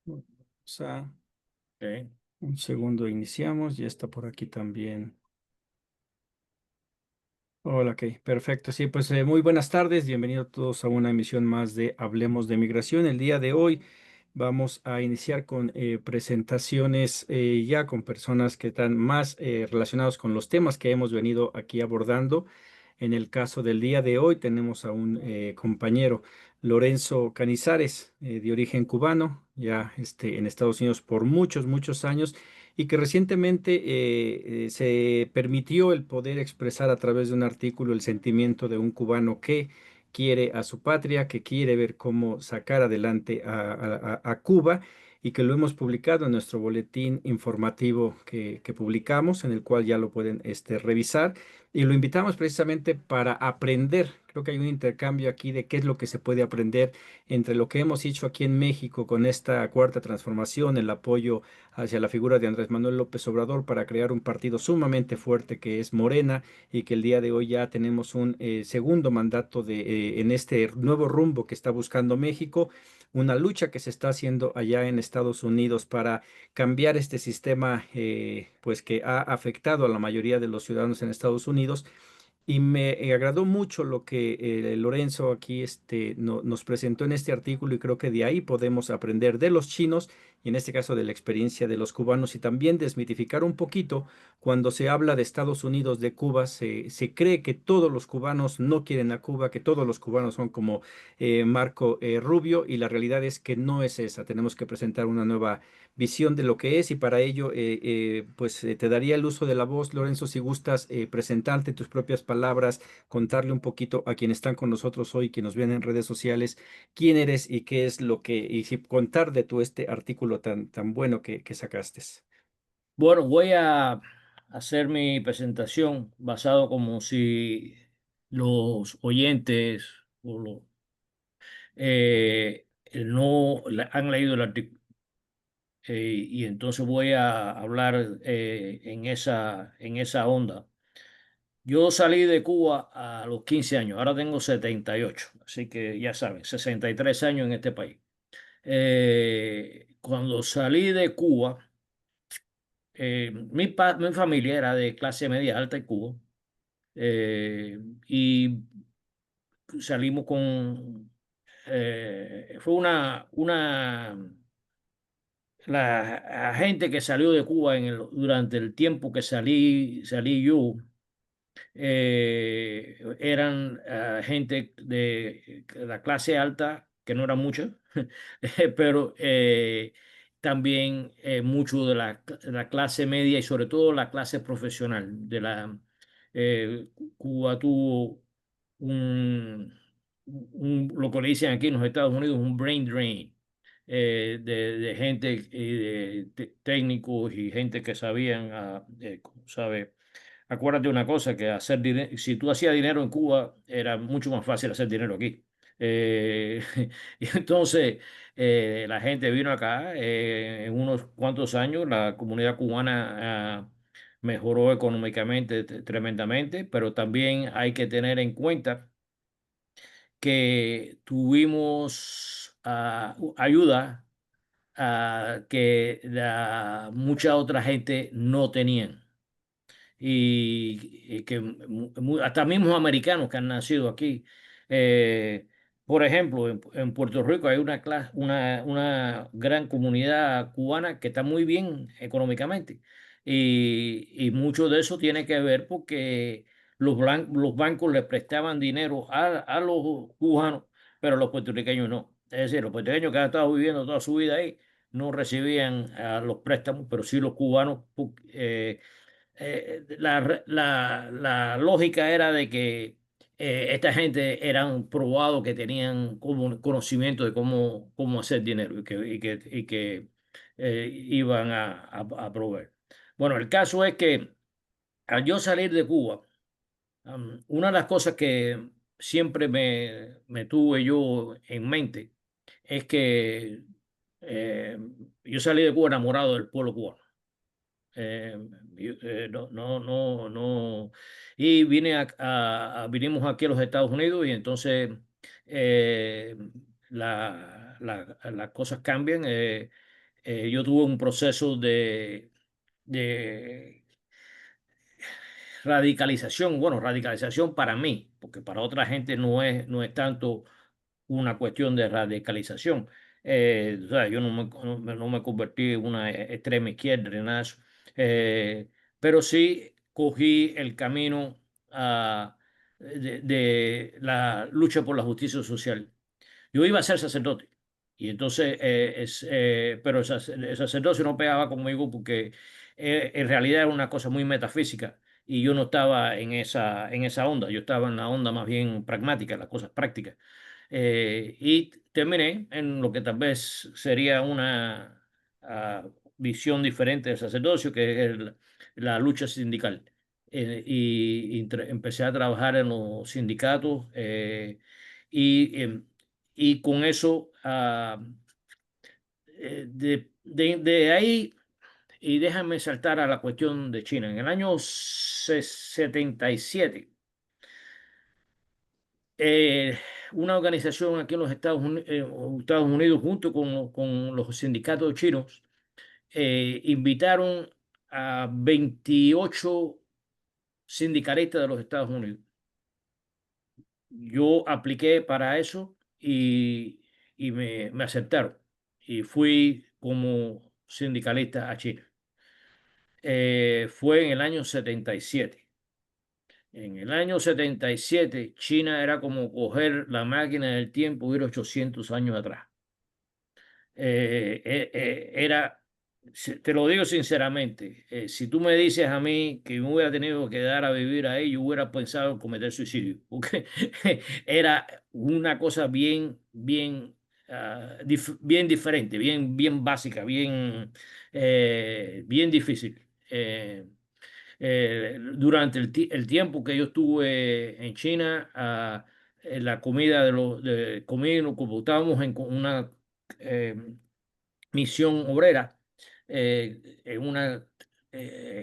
Vamos a Ok. un segundo, iniciamos. Ya está por aquí también. Hola, ok, perfecto. Sí, pues muy buenas tardes. Bienvenidos todos a una emisión más de Hablemos de Migración. El día de hoy vamos a iniciar con presentaciones ya con personas que están más relacionados con los temas que hemos venido aquí abordando. En el caso del día de hoy tenemos a un compañero, Lorenzo Canizares, de origen cubano, ya en Estados Unidos por muchos, muchos años y que recientemente se permitió el poder expresar a través de un artículo el sentimiento de un cubano que quiere a su patria, que quiere ver cómo sacar adelante a Cuba y que lo hemos publicado en nuestro boletín informativo que publicamos, en el cual ya lo pueden revisar. Y lo invitamos precisamente para aprender. Creo que hay un intercambio aquí de qué es lo que se puede aprender entre lo que hemos hecho aquí en México con esta cuarta transformación, el apoyo hacia la figura de Andrés Manuel López Obrador para crear un partido sumamente fuerte que es Morena y que el día de hoy ya tenemos un segundo mandato en este nuevo rumbo que está buscando México, una lucha que se está haciendo allá en Estados Unidos para cambiar este sistema pues que ha afectado a la mayoría de los ciudadanos en Estados Unidos y me agradó mucho lo que Lorenzo aquí nos presentó en este artículo y creo que de ahí podemos aprender de los chinos y en este caso de la experiencia de los cubanos y también desmitificar un poquito cuando se habla de Estados Unidos, de Cuba, se cree que todos los cubanos no quieren a Cuba, que todos los cubanos son como Marco Rubio y la realidad es que no es esa. Tenemos que presentar una nueva visión de lo que es y para ello pues te daría el uso de la voz, Lorenzo, si gustas presentarte tus propias palabras, contarle un poquito a quienes están con nosotros hoy, que nos ven en redes sociales, quién eres y qué es lo que, y si contar de tu este artículo tan bueno que sacaste. Bueno, voy a hacer mi presentación basado como si los oyentes han leído el artículo. Y entonces voy a hablar en esa onda. Yo salí de Cuba a los 15 años, ahora tengo 78, así que ya saben, 63 años en este país. Cuando salí de Cuba, mi familia era de clase media alta en Cuba, y salimos fue la gente que salió de Cuba durante el tiempo que salí yo, eran gente de la clase alta, que no era mucha, pero también mucho de la clase media y sobre todo la clase profesional. Cuba tuvo lo que le dicen aquí en los Estados Unidos, un brain drain. De gente, de técnicos y gente que sabían, ¿sabe? Acuérdate una cosa, que si tú hacías dinero en Cuba, era mucho más fácil hacer dinero aquí. Eh, y entonces la gente vino acá, en unos cuantos años, la comunidad cubana mejoró económicamente tremendamente, pero también hay que tener en cuenta que tuvimos ayuda que mucha otra gente no tenían y que hasta mismos americanos que han nacido aquí. eh, por ejemplo, en Puerto Rico hay una gran comunidad cubana que está muy bien económicamente y mucho de eso tiene que ver porque los bancos le prestaban dinero a los cubanos, pero los puertorriqueños no. Es decir, los puertorriqueños que han estado viviendo toda su vida ahí no recibían los préstamos, pero sí los cubanos. La lógica era de que esta gente eran probados que tenían como conocimiento de cómo hacer dinero y que iban a proveer. Bueno, el caso es que al yo salir de Cuba, una de las cosas que siempre me tuve yo en mente es que eh, yo salí de Cuba enamorado del pueblo cubano. Eh, no, no, no, no. Y vinimos aquí a los Estados Unidos y entonces eh, las cosas cambian. Yo tuve un proceso de radicalización, bueno, radicalización para mí, porque para otra gente no es tanto una cuestión de radicalización. O sea, yo no me convertí en una extrema izquierda ni nada de eso. Pero sí cogí el camino de la lucha por la justicia social. Yo iba a ser sacerdote. Y entonces, pero el sacerdocio no pegaba conmigo porque en realidad era una cosa muy metafísica y yo no estaba en esa onda, yo estaba en la onda más bien pragmática, las cosas prácticas. Y terminé en lo que tal vez sería una visión diferente del sacerdocio, que es la lucha sindical. Empecé a trabajar en los sindicatos y, em, y con eso, de ahí, y déjame saltar a la cuestión de China. En el año 77, eh, una organización aquí en los Estados Unidos, junto con los sindicatos chinos, invitaron a 28 sindicalistas de los Estados Unidos. Yo apliqué para eso y me aceptaron. Y fui como sindicalista a China. Fue en el año 77. En el año 77, China era como coger la máquina del tiempo, ir 800 años atrás. Era, te lo digo sinceramente, si tú me dices a mí que me hubiera tenido que dar a vivir ahí, yo hubiera pensado en cometer suicidio, porque era una cosa bien, bien, bien diferente, bien, bien básica, bien difícil. Durante el tiempo que yo estuve en China, la comida comí, como estábamos en una eh, misión obrera, en una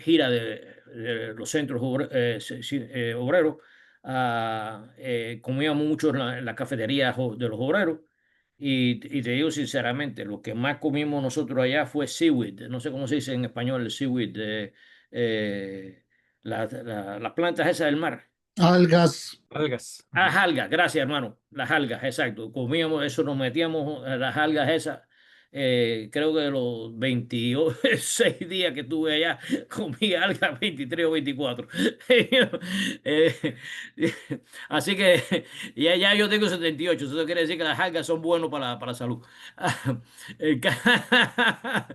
gira de los centros obreros. Comíamos mucho en la cafetería de los obreros. Y te digo sinceramente, lo que más comimos nosotros allá fue seaweed. No sé cómo se dice en español el seaweed. Eh, las plantas esas del mar. Algas. Algas. Ah, Ujú. algas, gracias hermano. Las algas, exacto. Comíamos eso, nos metíamos a las algas esas. Creo que de los 26 días que estuve allá, comí algas 23 o 24. Eh, Así que ya yo tengo 78. Eso quiere decir que las algas son buenas para la salud. El, ca-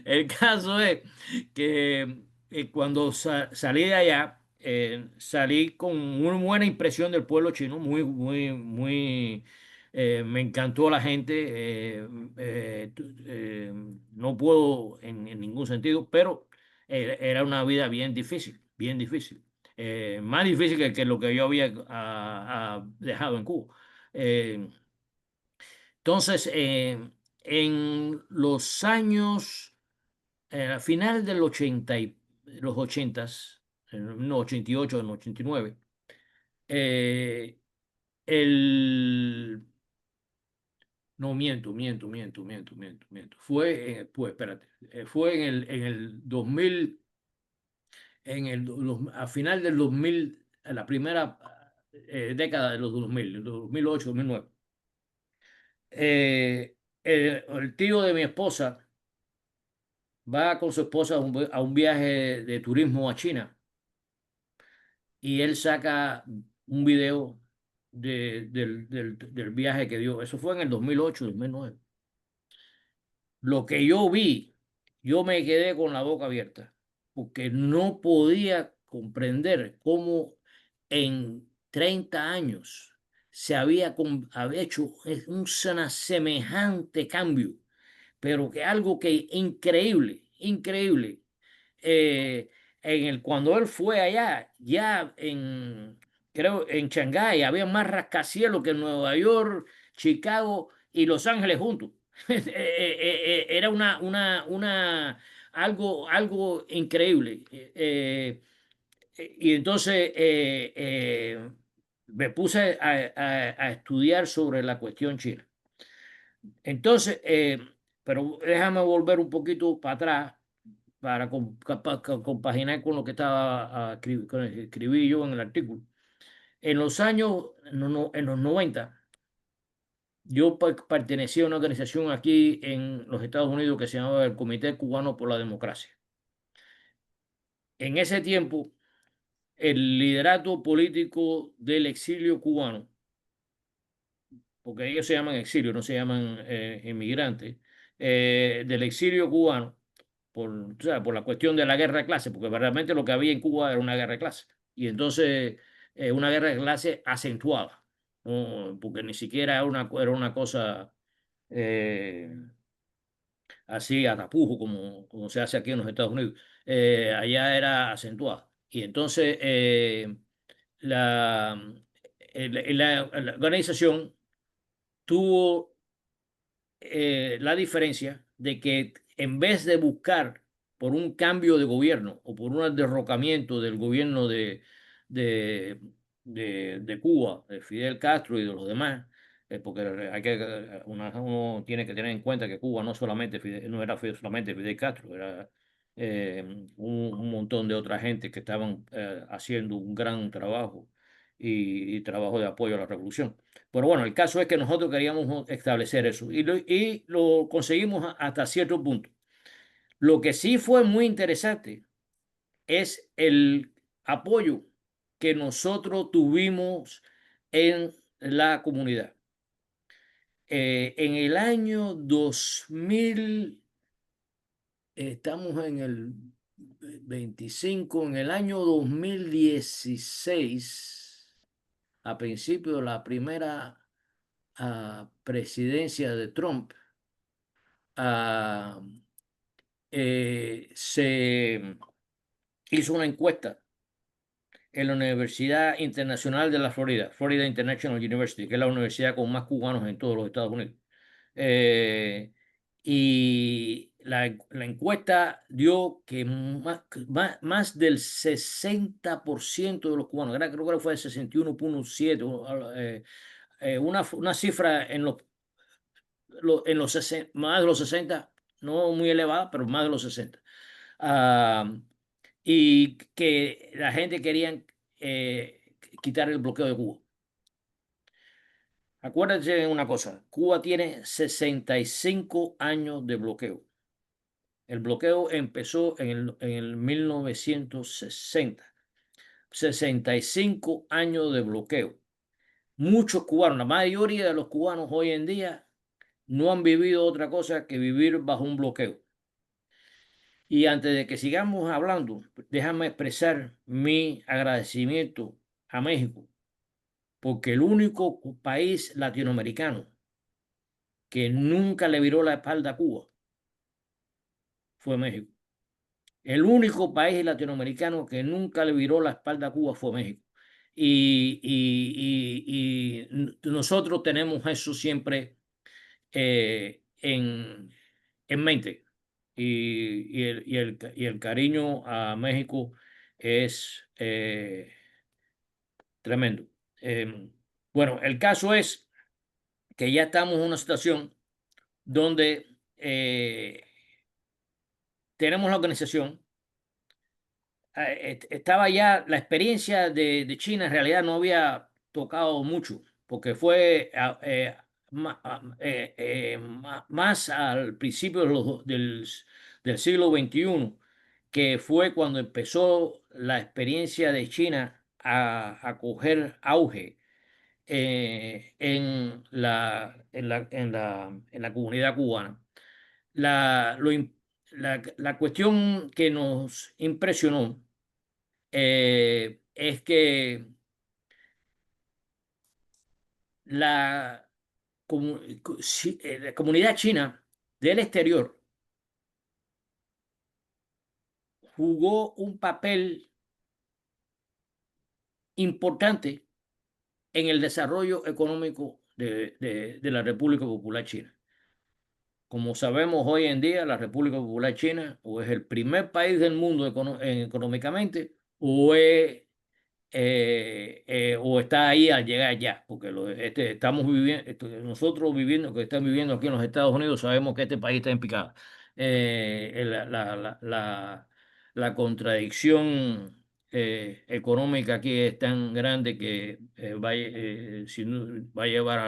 el caso es que cuando salí de allá, salí con una buena impresión del pueblo chino, muy, muy, muy, me encantó la gente, no puedo en ningún sentido, pero era una vida bien difícil, bien difícil. Más difícil que lo que yo había dejado en Cuba. Eh, entonces, en los años, a final del 80 los 80s, en los 88, en los 89, eh, el... No, miento. Pues, espérate, fue en el 2000, a final del 2000, a la primera década de los 2000, 2008, 2009. El tío de mi esposa va con su esposa a un viaje de turismo a China y él saca un video del viaje que dio. Eso fue en el 2008, 2009. Lo que yo vi, yo me quedé con la boca abierta, porque no podía comprender cómo en 30 años había hecho un semejante cambio, pero que algo que increíble, increíble. eh, cuando él fue allá, creo, en Shanghái, había más rascacielos que en Nueva York, Chicago y Los Ángeles juntos. Era algo increíble. Y entonces me puse a estudiar sobre la cuestión china. Entonces, pero déjame volver un poquito para atrás para compaginar con lo que estaba con lo que escribí yo en el artículo. En los años, en los 90, yo pertenecía a una organización aquí en los Estados Unidos que se llamaba el Comité Cubano por la Democracia. En ese tiempo, el liderato político del exilio cubano, porque ellos se llaman exilio, no se llaman inmigrantes, del exilio cubano, o sea, por la cuestión de la guerra de clase, porque realmente lo que había en Cuba era una guerra de clase, y entonces una guerra de clase acentuada, ¿no? Porque ni siquiera era una cosa eh, así a tapujo como se hace aquí en los Estados Unidos. Allá era acentuada. Y entonces la, la organización tuvo la diferencia de que en vez de buscar por un cambio de gobierno o por un derrocamiento del gobierno de, de Cuba, de Fidel Castro y de los demás, porque uno tiene que tener en cuenta que Cuba no solamente no era solamente Fidel Castro, era un montón de otra gente que estaban haciendo un gran trabajo y trabajo de apoyo a la revolución. Pero bueno, el caso es que nosotros queríamos establecer eso y lo conseguimos hasta cierto punto. Lo que sí fue muy interesante es el apoyo que nosotros tuvimos en la comunidad. En el año 2000, estamos en el 25, en el año 2016, a principio de la primera presidencia de Trump, ah, se hizo una encuesta en la Universidad Internacional de la Florida, Florida International University, que es la universidad con más cubanos en todos los Estados Unidos. Eh, y la encuesta dio que más del 60% de los cubanos, creo que fue el 61,7, una cifra en los 60, más de los 60, no muy elevada, pero más de los 60. Ah, y que la gente quería quitar el bloqueo de Cuba. Acuérdense de una cosa, Cuba tiene 65 años de bloqueo. El bloqueo empezó en el 1960. 65 años de bloqueo. Muchos cubanos, la mayoría de los cubanos hoy en día no han vivido otra cosa que vivir bajo un bloqueo. Y antes de que sigamos hablando, déjame expresar mi agradecimiento a México, porque el único país latinoamericano que nunca le viró la espalda a Cuba fue México. El único país latinoamericano que nunca le viró la espalda a Cuba fue México. Y nosotros tenemos eso siempre en mente. Y el cariño a México es tremendo. Bueno, el caso es que ya estamos en una situación donde tenemos la organización. Estaba ya la experiencia de China, en realidad no había tocado mucho, porque fue más al principio del siglo XXI, que fue cuando empezó la experiencia de China a coger auge en la comunidad cubana. La, lo im- la cuestión que nos impresionó es que la, la comunidad china del exterior jugó un papel importante en el desarrollo económico de la República Popular China. Como sabemos hoy en día, la República Popular China o es el primer país del mundo económicamente o es o está ahí al llegar ya, porque estamos viviendo, nosotros viviendo, que están viviendo aquí en los Estados Unidos, sabemos que este país está en picada. La contradicción económica aquí es tan grande que va a llevar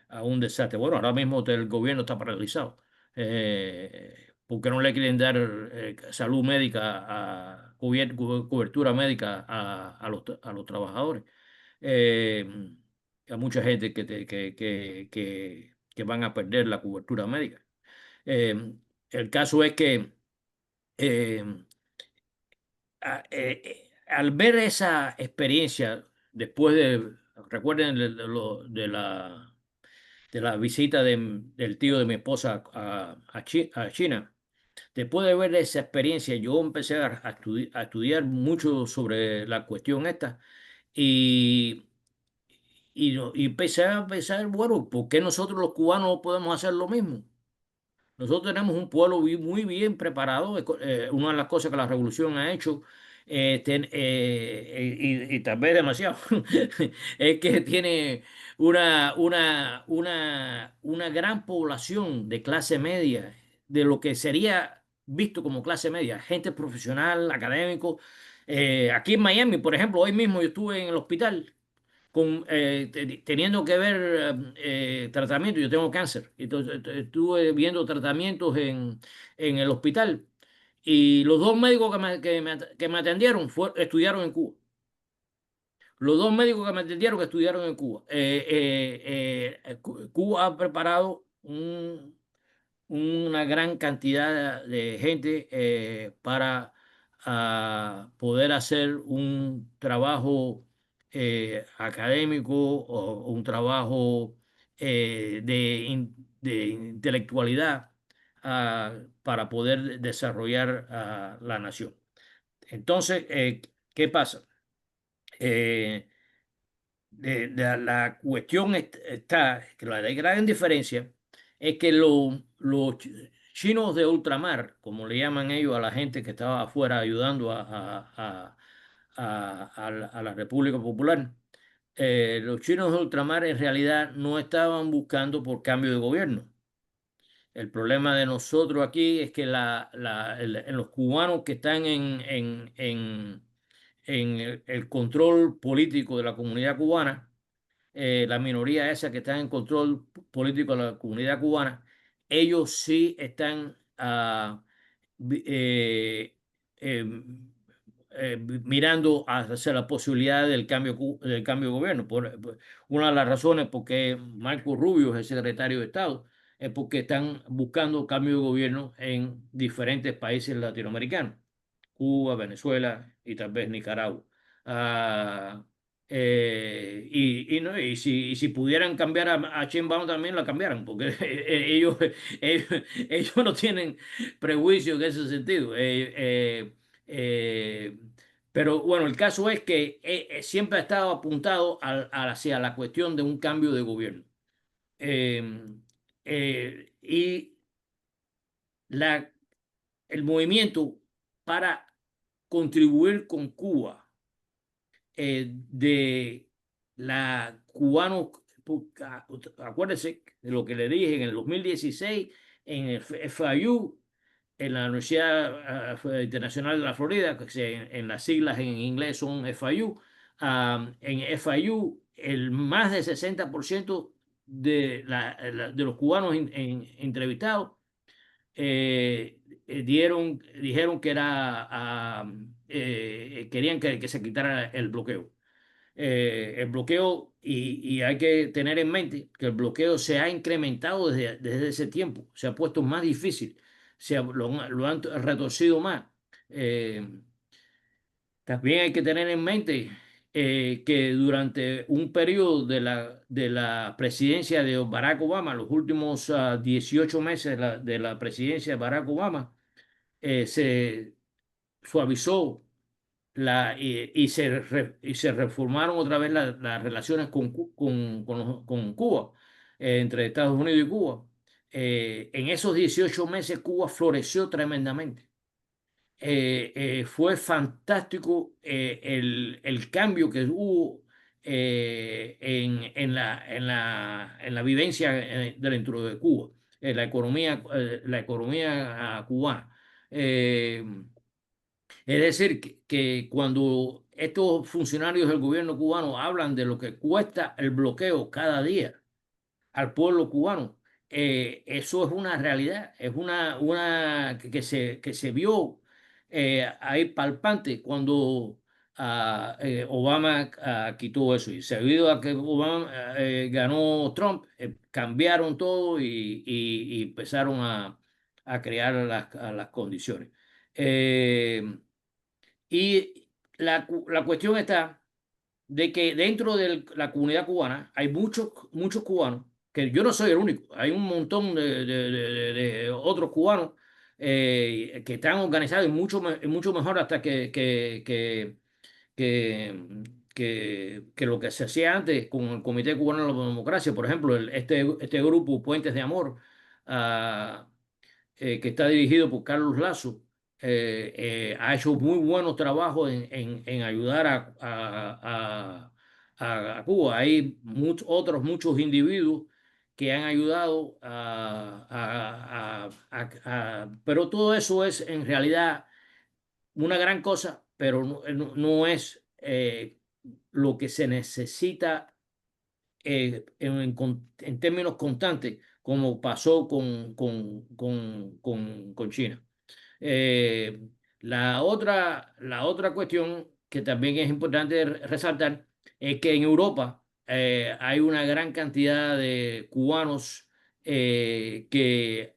a un desastre. Bueno, ahora mismo el gobierno está paralizado. Porque no le quieren dar salud médica, cobertura médica a los trabajadores. Eh, Hay mucha gente que van a perder la cobertura médica. El caso es que eh, al ver esa experiencia, después recuerden de la visita del tío de mi esposa a China. Después de ver esa experiencia, yo empecé a estudiar mucho sobre la cuestión esta y, y empecé a pensar, bueno, ¿por qué nosotros los cubanos no podemos hacer lo mismo? Nosotros tenemos un pueblo muy bien preparado. Una de las cosas que la revolución ha hecho, y tal vez demasiado, es que tiene una gran población de clase media, de lo que sería visto como clase media, gente profesional, académico. Aquí en Miami, por ejemplo, hoy mismo yo estuve en el hospital teniendo que ver tratamiento. Yo tengo cáncer, entonces estuve viendo tratamientos en el hospital y los dos médicos que me atendieron estudiaron en Cuba. Los dos médicos que me atendieron estudiaron en Cuba. Cuba ha preparado una gran cantidad de gente para poder hacer un trabajo académico o un trabajo de intelectualidad para poder desarrollar la nación. Entonces, ¿qué pasa? Eh, la cuestión está, que la gran diferencia es que los chinos de ultramar, como le llaman ellos a la gente que estaba afuera ayudando a la República Popular, los chinos de ultramar en realidad no estaban buscando por cambio de gobierno. El problema de nosotros aquí es que en los cubanos que están en el control político de la comunidad cubana, la minoría esa que está en control político de la comunidad cubana, ellos sí están eh, eh, mirando hacia la posibilidad del cambio de gobierno. Una de las razones por qué Marco Rubio es el secretario de Estado es porque están buscando cambio de gobierno en diferentes países latinoamericanos, Cuba, Venezuela y tal vez Nicaragua. Ah, y si pudieran cambiar a Sheinbaum también la cambiaran, porque ellos, ellos no tienen prejuicio en ese sentido. Eh, pero bueno, el caso es que siempre ha estado apuntado hacia la cuestión de un cambio de gobierno. Eh, y la, el movimiento para contribuir con Cuba de la cubano, acuérdese de lo que le dije en el 2016 en el FIU, en la Universidad Internacional de la Florida, en las siglas en inglés son FIU. En FIU, el más del 60% de los cubanos entrevistados dijeron que querían que se quitara el bloqueo. El bloqueo, y hay que tener en mente que el bloqueo se ha incrementado desde ese tiempo, se ha puesto más difícil, lo han retorcido más. Eh, También hay que tener en mente que durante un periodo de la presidencia de Barack Obama, los últimos 18 meses de la presidencia de Barack Obama, se suavizó y se reformaron otra vez las relaciones con Cuba, entre Estados Unidos y Cuba. En esos 18 meses Cuba floreció tremendamente. fue fantástico el cambio que hubo en la vivencia dentro de Cuba, la economía cubana. Eh, es decir, que cuando estos funcionarios del gobierno cubano hablan de lo que cuesta el bloqueo cada día al pueblo cubano, eso es una realidad, es una que se vio ahí palpante cuando Obama quitó eso. Y debido a que Obama ganó Trump, cambiaron todo y empezaron a crear las condiciones. Eh, y la cuestión está de que dentro de la comunidad cubana hay muchos cubanos, que yo no soy el único, hay un montón de otros cubanos que están organizados y mucho mejor hasta que, que lo que se hacía antes con el Comité Cubano de la Democracia. Por ejemplo, este grupo Puentes de Amor, ah, que está dirigido por Carlos Lazo, ha hecho muy buenos trabajos en ayudar a Cuba. Hay muchos individuos que han ayudado pero todo eso es en realidad una gran cosa, pero no es lo que se necesita en términos constantes, como pasó con China. Eh, la otra cuestión que también es importante resaltar es que en Europa hay una gran cantidad de cubanos que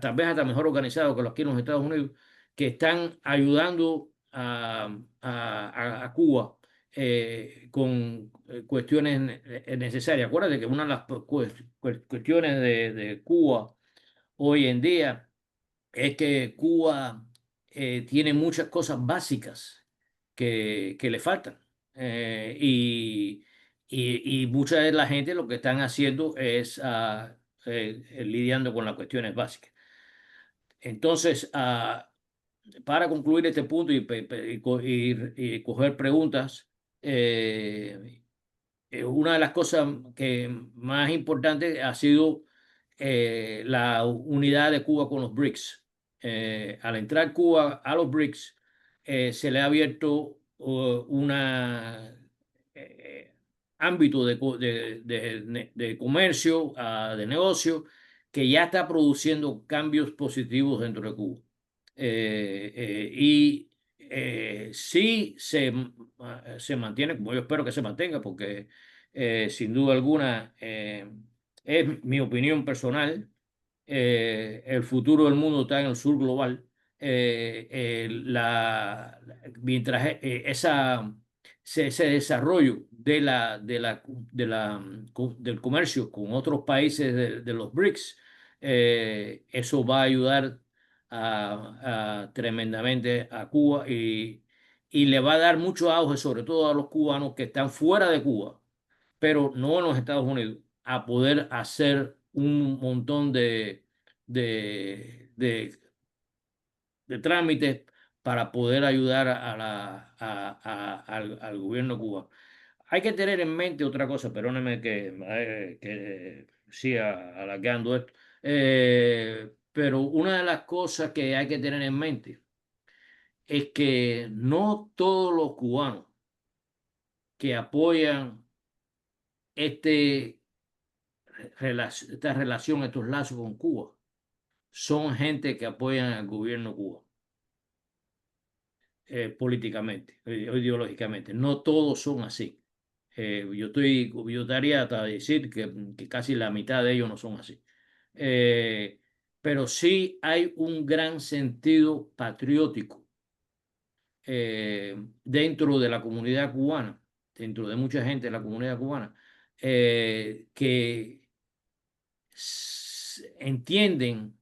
tal vez hasta mejor organizados que los aquí en los Estados Unidos, que están ayudando a Cuba con cuestiones necesarias. Acuérdate que una de las cuestiones de Cuba hoy en día es que Cuba tiene muchas cosas básicas que le faltan. Y mucha de la gente lo que están haciendo es lidiando con las cuestiones básicas. Entonces, para concluir este punto y coger preguntas, eh, una de las cosas que más importantes ha sido la unidad de Cuba con los BRICS. Al entrar Cuba a los BRICS, se le ha abierto una ámbito de comercio, de negocio, que ya está produciendo cambios positivos dentro de Cuba. Sí se mantiene, como yo espero que se mantenga, porque sin duda alguna es mi opinión personal. El futuro del mundo está en el sur global. Mientras ese desarrollo del comercio con otros países de los BRICS, eso va a ayudar tremendamente a Cuba y le va a dar mucho auge, sobre todo a los cubanos que están fuera de Cuba, pero no en los Estados Unidos, a poder hacer un montón de, de trámites para poder ayudar al gobierno cubano. Hay que tener en mente otra cosa, perdóneme que siga alargando esto, pero una de las cosas que hay que tener en mente es que no todos los cubanos que apoyan este, esta relación, estos lazos con Cuba, son gente que apoyan al gobierno cubano políticamente, ideológicamente. No todos son así. Yo estaría hasta decir que casi la mitad de ellos no son así. Eh, pero sí hay un gran sentido patriótico dentro de la comunidad cubana, dentro de mucha gente de la comunidad cubana, que entienden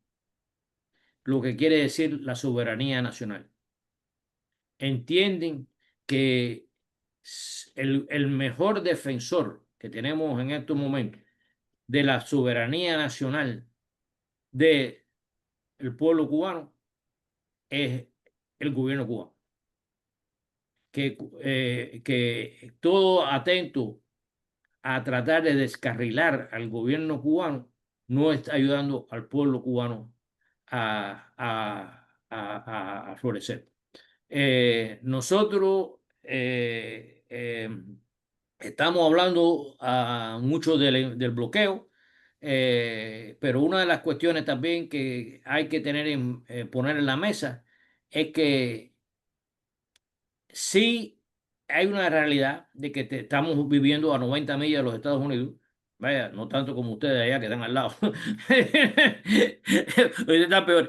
lo que quiere decir la soberanía nacional. Entienden que el mejor defensor que tenemos en estos momentos de la soberanía nacional del pueblo cubano es el gobierno cubano, que todo atento a tratar de descarrilar al gobierno cubano no está ayudando al pueblo cubano a florecer. Nosotros estamos hablando mucho del bloqueo, pero una de las cuestiones también que hay que poner en la mesa es que sí hay una realidad de que estamos viviendo a 90 millas de los Estados Unidos. Vaya, no tanto como ustedes allá que están al lado. Hoy está peor.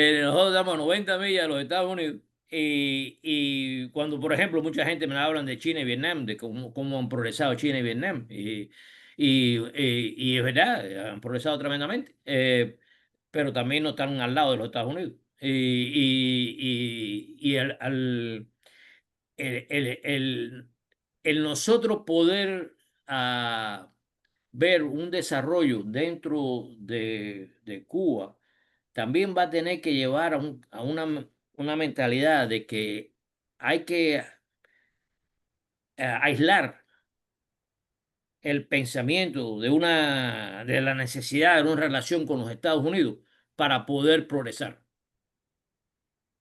Nosotros estamos a 90 millas de los Estados Unidos. Y cuando, por ejemplo, mucha gente me hablan de China y Vietnam, de cómo han progresado China y Vietnam. Y es verdad, han progresado tremendamente. Pero también no están al lado de los Estados Unidos. Y el nosotros poder ver un desarrollo dentro de Cuba también va a tener que llevar a una mentalidad de que hay que aislar el pensamiento de la necesidad de una relación con los Estados Unidos para poder progresar.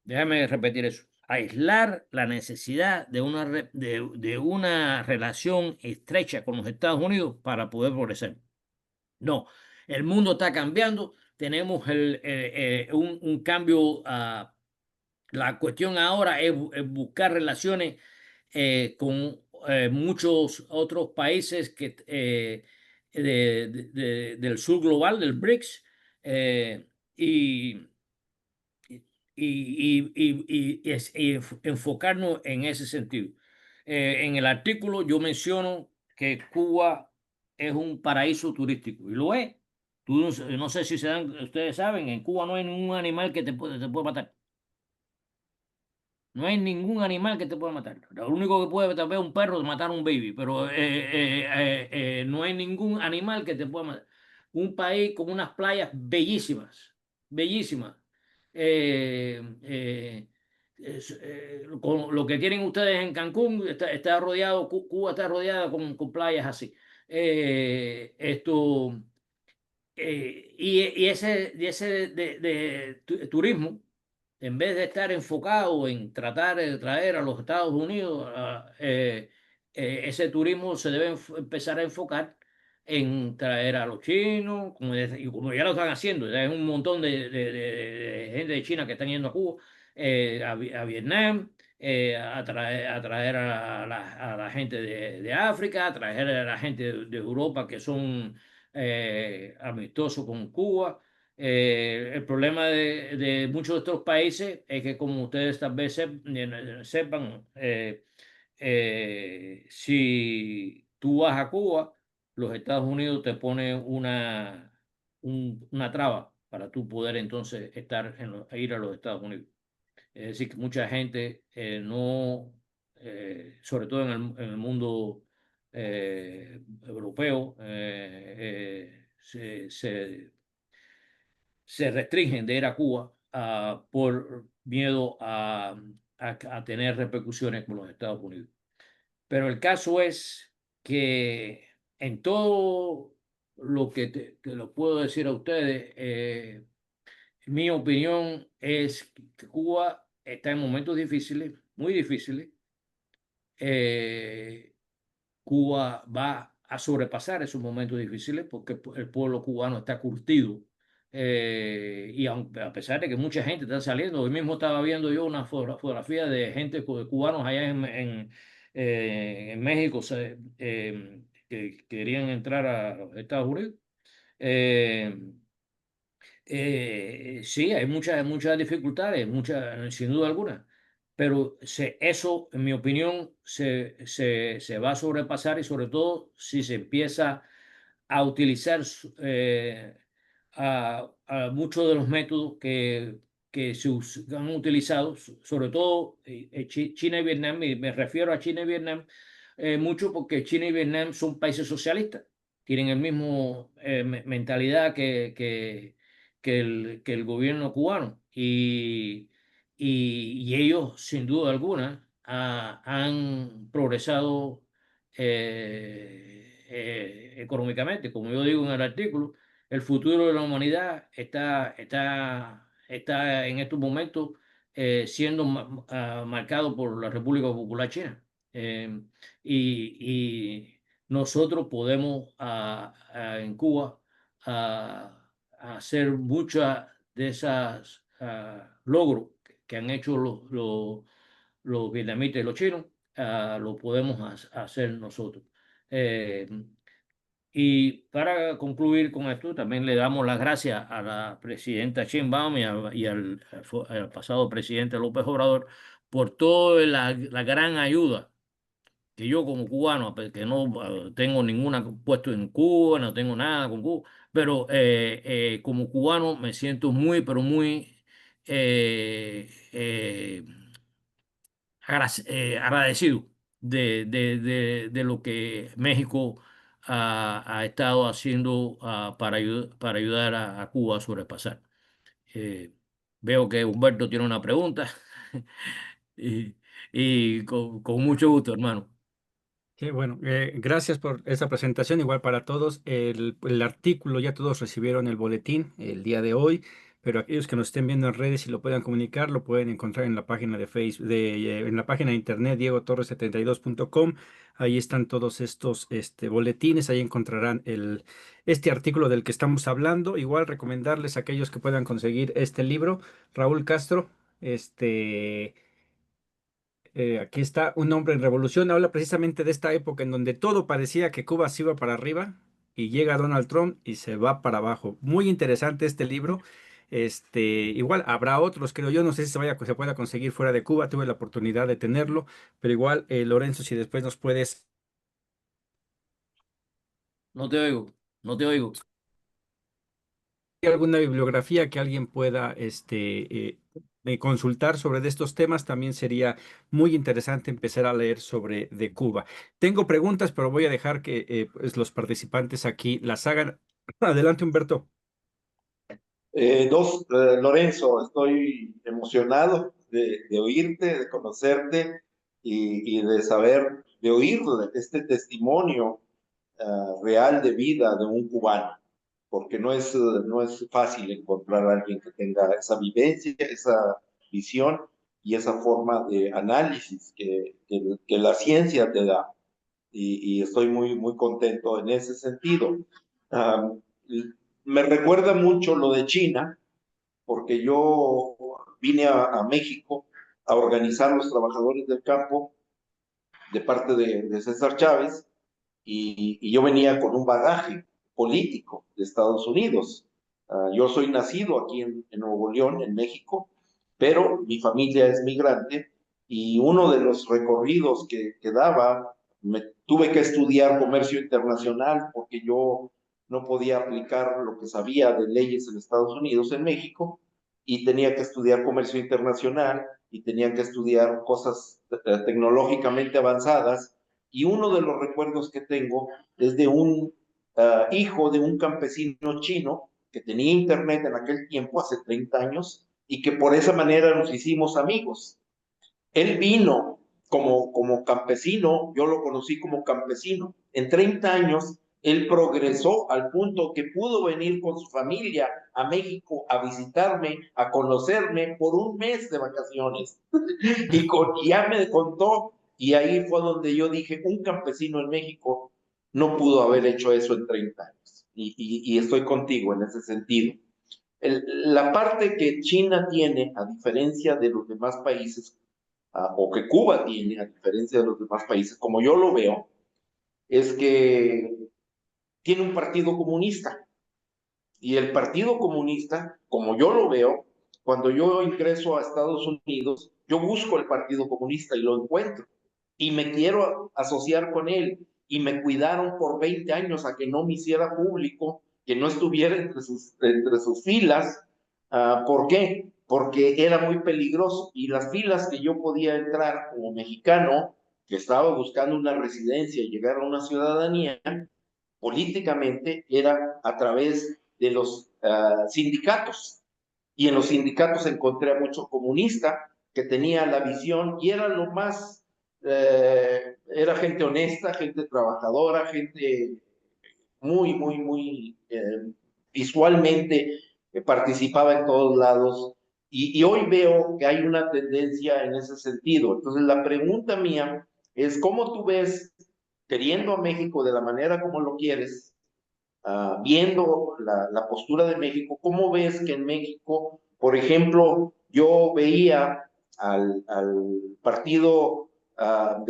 Déjame repetir eso. Aislar la necesidad de una relación estrecha con los Estados Unidos para poder progresar. No, el mundo está cambiando, tenemos un cambio. La cuestión ahora es buscar relaciones con muchos otros países del sur global, del BRICS, y y enfocarnos en ese sentido. En el artículo yo menciono que Cuba es un paraíso turístico y lo es. No sé si ustedes saben, en Cuba no hay ningún animal que te puede matar. No hay ningún animal que te pueda matar. Lo único que puede tal vez un perro matar a un baby, pero no hay ningún animal que te pueda matar. Un país con unas playas bellísimas, bellísimas. Con lo que tienen ustedes en Cancún, está rodeado, Cuba está rodeada con playas así. Esto, y ese turismo, en vez de estar enfocado en tratar de traer a los Estados Unidos, ese turismo se debe empezar a enfocar en traer a los chinos, y como ya lo están haciendo, ya hay un montón de gente de China que están yendo a Cuba, a Vietnam, a traer a la gente de África, a traer a la gente de Europa que son amistosos con Cuba. El problema de muchos de estos países es que, como ustedes tal vez sepan, si tú vas a Cuba, los Estados Unidos te ponen una traba para tú poder entonces ir a los Estados Unidos. Es decir, que mucha gente no, sobre todo en el mundo europeo, se restringen de ir a Cuba por miedo a tener repercusiones con los Estados Unidos. Pero el caso es que en todo lo que lo puedo decir a ustedes, mi opinión es que Cuba está en momentos difíciles, muy difíciles. Eh, Cuba va a sobrepasar esos momentos difíciles porque el pueblo cubano está curtido. Y a pesar de que mucha gente está saliendo, hoy mismo estaba viendo yo una fotografía de gente de cubanos allá en México que querían entrar a los Estados Unidos. Eh, sí, hay muchas dificultades, sin duda alguna, pero eso, en mi opinión, se va a sobrepasar y sobre todo si se empieza a utilizar a muchos de los métodos que han utilizado, sobre todo China y Vietnam, y me refiero a China y Vietnam mucho porque China y Vietnam son países socialistas, tienen el mismo mentalidad que el gobierno cubano. Y ellos, sin duda alguna, han progresado económicamente. Como yo digo en el artículo, el futuro de la humanidad está en estos momentos siendo marcado por la República Popular China. Eh, y nosotros podemos en Cuba hacer muchas de esas logros que han hecho los vietnamitas y los chinos, lo podemos hacer nosotros. Eh, y para concluir con esto, también le damos las gracias a la presidenta Sheinbaum al pasado presidente López Obrador por toda la gran ayuda que yo como cubano, que no tengo ningún puesto en Cuba, no tengo nada con Cuba, pero como cubano me siento muy, pero muy agradecido de lo que México ha estado haciendo para ayudar a Cuba a sobrepasar. Eh, Veo que Humberto tiene una pregunta y, y con mucho gusto, hermano. Sí, bueno, gracias por esa presentación. Igual para todos, el artículo ya todos recibieron el boletín el día de hoy, pero aquellos que nos estén viendo en redes y lo puedan comunicar, lo pueden encontrar en la página de Facebook, en la página de internet diegotorres72.com. Ahí están todos estos boletines, ahí encontrarán este artículo del que estamos hablando. Igual recomendarles a aquellos que puedan conseguir este libro, Raúl Castro, aquí está Un hombre en revolución. Habla precisamente de esta época en donde todo parecía que Cuba se iba para arriba y llega Donald Trump y se va para abajo. Muy interesante este libro. Igual habrá otros, creo yo. No sé si se pueda conseguir fuera de Cuba. Tuve la oportunidad de tenerlo, pero igual, Lorenzo, si después nos puedes No te oigo, no te oigo. alguna bibliografía que alguien pueda consultar sobre de estos temas, también sería muy interesante empezar a leer sobre de Cuba. Tengo preguntas, pero voy a dejar que pues, los participantes aquí las hagan. Adelante, Humberto. Lorenzo, estoy emocionado de oírte, de conocerte y de saber, de oír este testimonio real de vida de un cubano, porque no es fácil encontrar a alguien que tenga esa vivencia, esa visión y esa forma de análisis que la ciencia te da. Y estoy muy contento en ese sentido. Ah, Me recuerda mucho lo de China, porque yo vine a México a organizar los trabajadores del campo de parte de César Chávez y yo venía con un bagaje político de Estados Unidos. Yo soy nacido aquí en Nuevo León, en México, pero mi familia es migrante y uno de los recorridos que daba, tuve que estudiar comercio internacional porque yo no podía aplicar lo que sabía de leyes en Estados Unidos, en México, y tenía que estudiar comercio internacional y tenía que estudiar cosas tecnológicamente avanzadas. Y uno de los recuerdos que tengo es de un hijo de un campesino chino que tenía internet en aquel tiempo, hace 30 años, y que por esa manera nos hicimos amigos. Él vino como campesino, yo lo conocí como campesino. En 30 años, él progresó al punto que pudo venir con su familia a México a visitarme, a conocerme por un mes de vacaciones. Y ya me contó, y ahí fue donde yo dije, un campesino en México no pudo haber hecho eso en 30 años. Y estoy contigo en ese sentido. La parte que China tiene, a diferencia de los demás países, o que Cuba tiene, a diferencia de los demás países, como yo lo veo, es que tiene un partido comunista. Y el Partido Comunista, como yo lo veo, cuando yo ingreso a Estados Unidos, yo busco el Partido Comunista y lo encuentro. Y me quiero asociar con él. Y me cuidaron por 20 años a que no me hiciera público, que no estuviera entre sus filas. ¿Por qué? Porque era muy peligroso. Y las filas que yo podía entrar como mexicano, que estaba buscando una residencia y llegar a una ciudadanía, políticamente era a través de los sindicatos. Y en los sindicatos encontré a mucho comunista que tenía la visión y era lo más, era gente honesta, gente trabajadora, gente muy visualmente participaba en todos lados. Y hoy veo que hay una tendencia en ese sentido. Entonces, la pregunta mía es, ¿cómo tú ves, queriendo a México de la manera como lo quieres, viendo la postura de México, cómo ves que en México, por ejemplo, yo veía al partido, a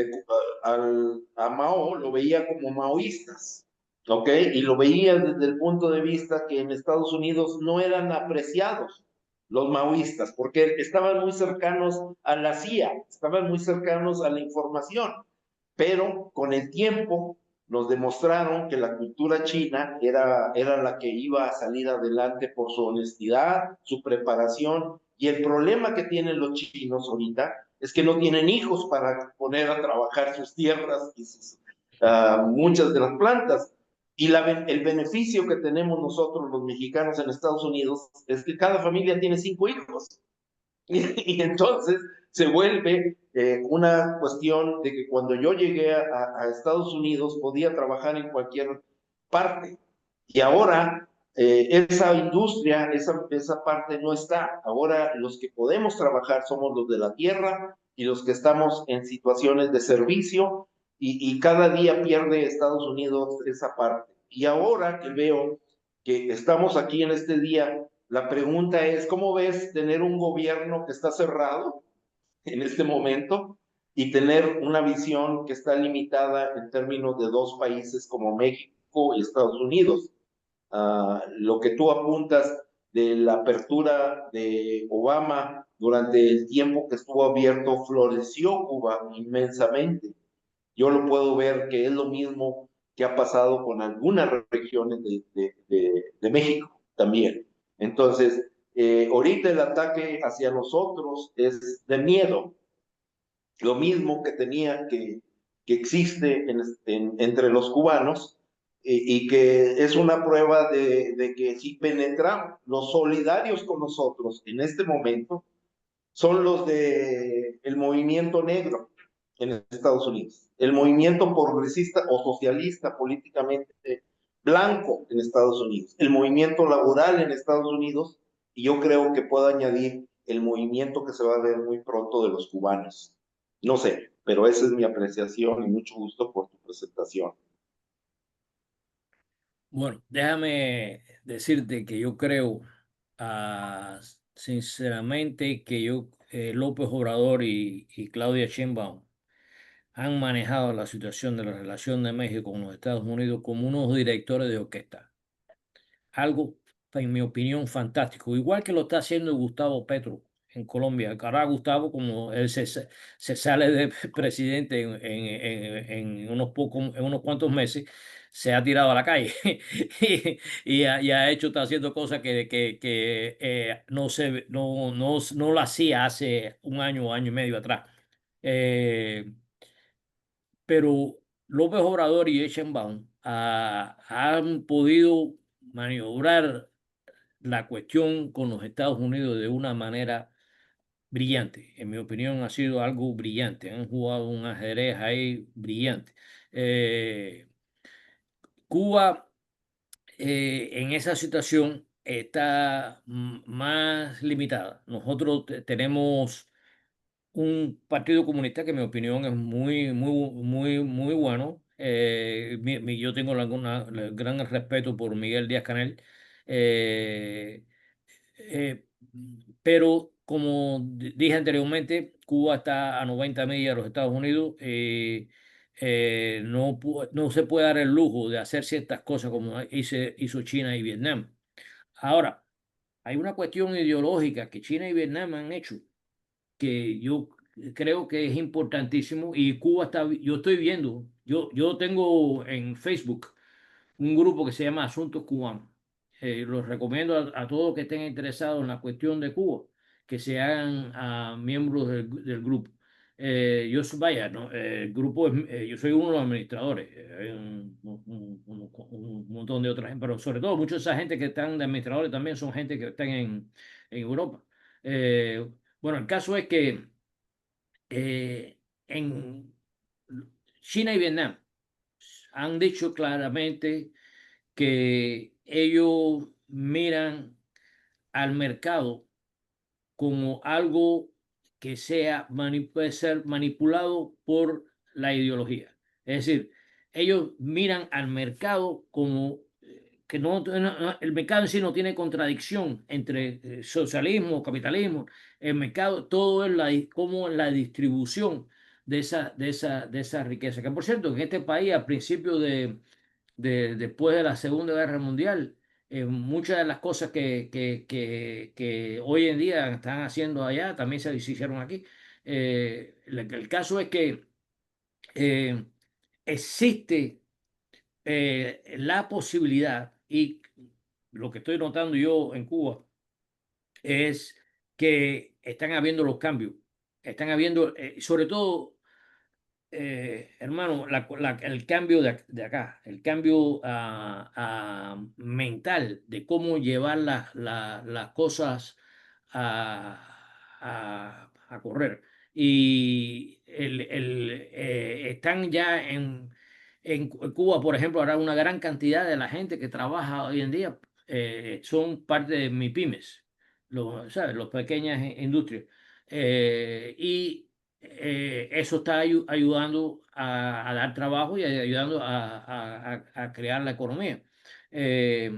Mao, lo veía como maoístas, ¿ok? Y lo veía desde el punto de vista que en Estados Unidos no eran apreciados los maoístas, porque estaban muy cercanos a la CIA, estaban muy cercanos a la información, pero con el tiempo nos demostraron que la cultura china era la que iba a salir adelante por su honestidad, su preparación, y el problema que tienen los chinos ahorita es que no tienen hijos para poner a trabajar sus tierras y muchas de las plantas. Y el beneficio que tenemos nosotros los mexicanos en Estados Unidos es que cada familia tiene 5 hijos. Y entonces se vuelve una cuestión de que cuando yo llegué a Estados Unidos podía trabajar en cualquier parte. Y ahora esa industria, esa parte no está. Ahora los que podemos trabajar somos los de la tierra y los que estamos en situaciones de servicio y cada día pierde Estados Unidos esa parte. Y ahora que veo que estamos aquí en este día, la pregunta es, ¿cómo ves tener un gobierno que está cerrado en este momento y tener una visión que está limitada en términos de dos países como México y Estados Unidos? Lo que tú apuntas de la apertura de Obama durante el tiempo que estuvo abierto, floreció Cuba inmensamente. Yo lo puedo ver que es lo mismo que ha pasado con algunas regiones de México también. Entonces, ahorita el ataque hacia nosotros es de miedo, lo mismo que que existe entre los cubanos y que es una prueba de que si penetramos, los solidarios con nosotros en este momento son los de el movimiento negro en Estados Unidos, el movimiento progresista o socialista políticamente blanco en Estados Unidos, el movimiento laboral en Estados Unidos, y yo creo que puedo añadir el movimiento que se va a ver muy pronto de los cubanos. No sé, pero esa es mi apreciación y mucho gusto por tu presentación. Bueno, déjame decirte que yo creo, sinceramente, que López Obrador y Claudia Sheinbaum han manejado la situación de la relación de México con los Estados Unidos como unos directores de orquesta. Algo, en mi opinión, fantástico. Igual que lo está haciendo Gustavo Petro en Colombia. Ahora Gustavo, como él se sale de presidente en en unos cuantos meses, se ha tirado a la calle y ha hecho, está haciendo cosas que no lo hacía hace un año o año y medio atrás. Eh, pero López Obrador y Sheinbaum han podido maniobrar la cuestión con los Estados Unidos de una manera brillante. En mi opinión, ha sido algo brillante. Han jugado un ajedrez ahí brillante. Eh, Cuba, en esa situación está más limitada. Nosotros tenemos un partido comunista que en mi opinión es muy bueno. Yo tengo el gran respeto por Miguel Díaz-Canel. Eh, eh, pero como dije anteriormente, Cuba está a 90 millas de los Estados Unidos. No se puede dar el lujo de hacer ciertas cosas como hizo China y Vietnam. Ahora, hay una cuestión ideológica que China y Vietnam han hecho que yo creo que es importantísimo y Cuba yo estoy viendo, yo tengo en Facebook un grupo que se llama Asuntos Cubanos. Los recomiendo a todos que estén interesados en la cuestión de Cuba, que se hagan miembros del grupo. Vaya, ¿no? El grupo yo soy uno de los administradores, hay un montón de otra gente, pero sobre todo muchos de esa gente que están de administradores también son gente que están en Europa. Eh, bueno, el caso es que en China y Vietnam han dicho claramente que ellos miran al mercado como algo que puede ser manipulado por la ideología. Es decir, ellos miran al mercado como que el mercado en sí no tiene contradicción entre socialismo, capitalismo, el mercado, todo es como la distribución de esa riqueza. Que por cierto, en este país, al principio después de la Segunda Guerra Mundial, muchas de las cosas que hoy en día están haciendo allá también se hicieron aquí. El caso es que eh, existe la posibilidad, y lo que estoy notando yo en Cuba es que están habiendo los cambios, están habiendo, sobre todo hermano, el cambio de acá, el cambio mental de cómo llevar las cosas a correr. Y están ya en Cuba, por ejemplo, ahora una gran cantidad de la gente que trabaja hoy en día son parte de MIPYMES, ¿sabes? Las pequeñas industrias. Y eso está ayudando a dar trabajo y ayudando a crear la economía. Eh,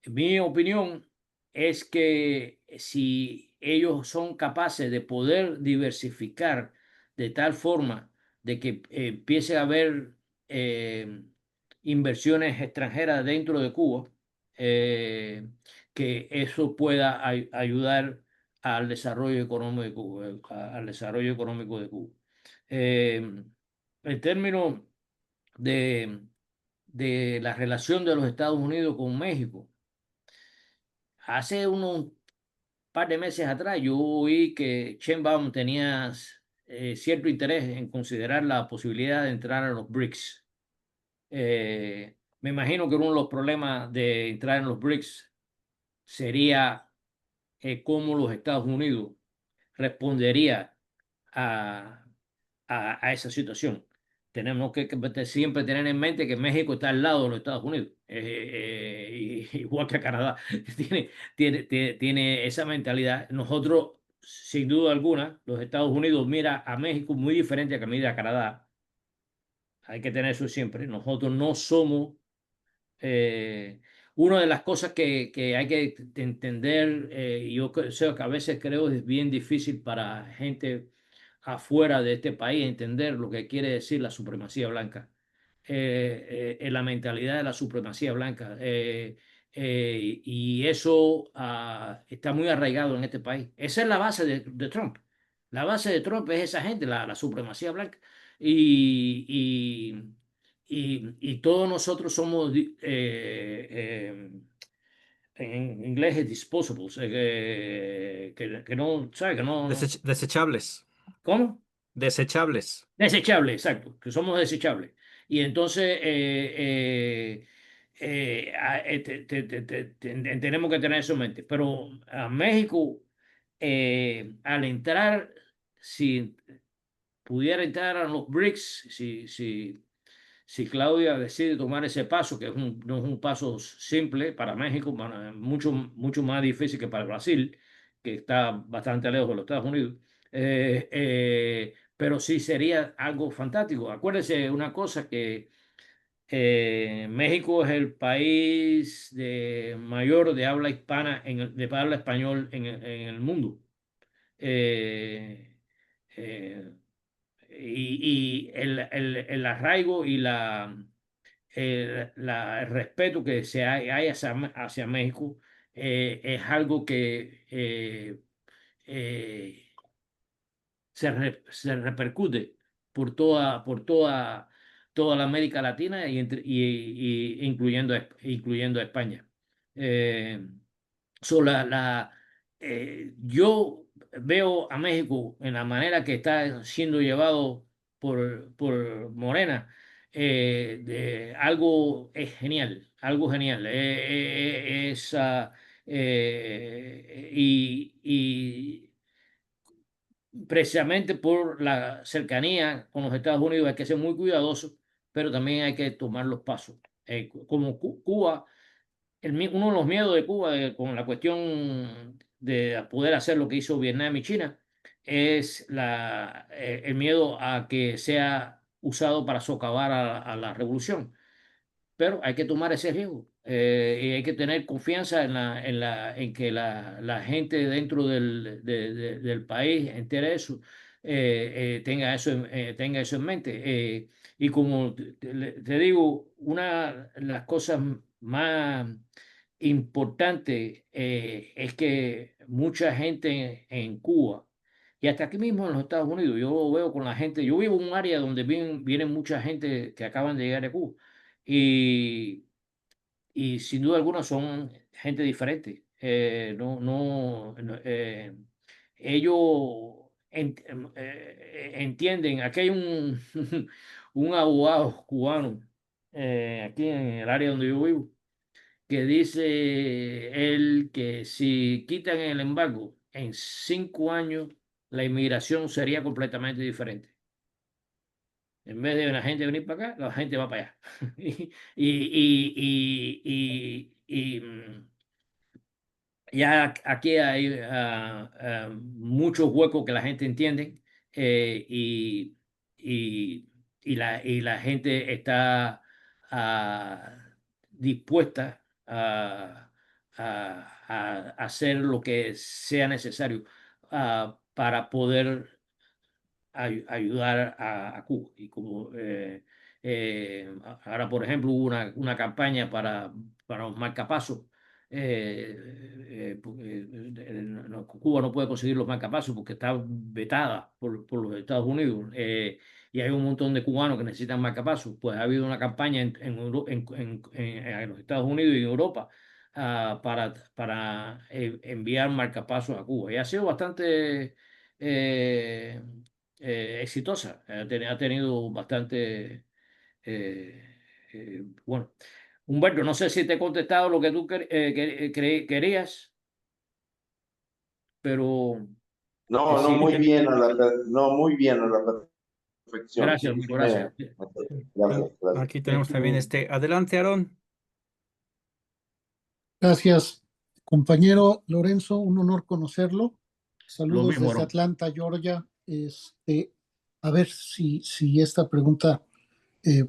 Mi opinión es que si ellos son capaces de poder diversificar de tal forma de que empiece a haber eh, inversiones extranjeras dentro de Cuba, eh, que eso pueda ayudar al desarrollo económico de Cuba, al desarrollo económico de Cuba. Eh, en términos de, de la relación de los Estados Unidos con México, hace unos par de meses atrás yo oí que Sheinbaum tenía cierto interés en considerar la posibilidad de entrar a los BRICS. Me imagino que uno de los problemas de entrar en los BRICS sería cómo los Estados Unidos respondería a, a esa situación. Tenemos que siempre tener en mente que México está al lado de los Estados Unidos, igual que Canadá. Tiene esa mentalidad. Nosotros, sin duda alguna, los Estados Unidos mira a México muy diferente a que mira a Canadá. Hay que tener eso siempre. Nosotros no somos eh, una de las cosas que hay que entender, sé que a veces creo es bien difícil para gente afuera de este país entender lo que quiere decir la supremacía blanca, la mentalidad de la supremacía blanca. Y eso está muy arraigado en este país. Esa es la base de Trump. La base de Trump es esa gente, la supremacía blanca. Y todos nosotros somos, en inglés es disposables, que no, ¿sabes? Que Desechables. ¿cómo? Desechables. Desechables, exacto, que somos desechables. Y entonces tenemos que tener eso en mente. Pero a México, al entrar, si pudiera entrar a los BRICS, si Claudia decide tomar ese paso, que no es un paso simple para México, mucho, mucho más difícil que para Brasil, que está bastante lejos de los Estados Unidos, pero sí sería algo fantástico. Acuérdese una cosa, que México es el país mayor de habla hispana, de habla español en el mundo. Eh, eh, y el arraigo y el respeto que hay hacia México es algo que eh, se repercute por toda la América Latina incluyendo a España. Eh, yo veo a México en la manera que está siendo llevado por Morena, algo es genial, algo genial. Y precisamente por la cercanía con los Estados Unidos hay que ser muy cuidadoso, pero también hay que tomar los pasos. Como Cuba, uno de los miedos de Cuba con la cuestión de poder hacer lo que hizo Vietnam y China es el miedo a que sea usado para socavar a la revolución, pero hay que tomar ese riesgo, y hay que tener confianza en que la gente dentro del país entera eso, tenga eso en mente. Y como te digo, una de las cosas más importantes es que mucha gente en Cuba y hasta aquí mismo en los Estados Unidos, yo lo veo con la gente, yo vivo en un área donde vienen mucha gente que acaban de llegar de Cuba y, y sin duda alguna son gente diferente. Ellos entienden, aquí hay un abogado cubano, aquí en el área donde yo vivo, que dice él que si quitan el embargo en 5 años, la inmigración sería completamente diferente. En vez de la gente venir para acá, la gente va para allá. Y ya aquí hay muchos huecos que la gente entiende, eh, y, y la gente está ah, dispuesta a hacer lo que sea necesario para poder ayudar a Cuba. Y como ahora, por ejemplo, hubo una campaña para los marcapasos. Cuba no puede conseguir los marcapasos porque está vetada por los Estados Unidos, y hay un montón de cubanos que necesitan marcapasos. Pues ha habido una campaña en los Estados Unidos y en Europa para enviar marcapasos a Cuba. Y ha sido bastante eh, exitosa. Ha tenido bastante. Bueno, Humberto, no sé si te he contestado lo que tú querías, pero No, no, sí, muy bien no, muy bien a la perfección. gracias, Sí, amigo, sí gracias. gracias, gracias. Aquí tenemos también adelante, Aarón. Gracias, compañero Lorenzo, un honor conocerlo. Lo Saludos mismo, desde Aaron. Atlanta, Georgia. A ver si esta pregunta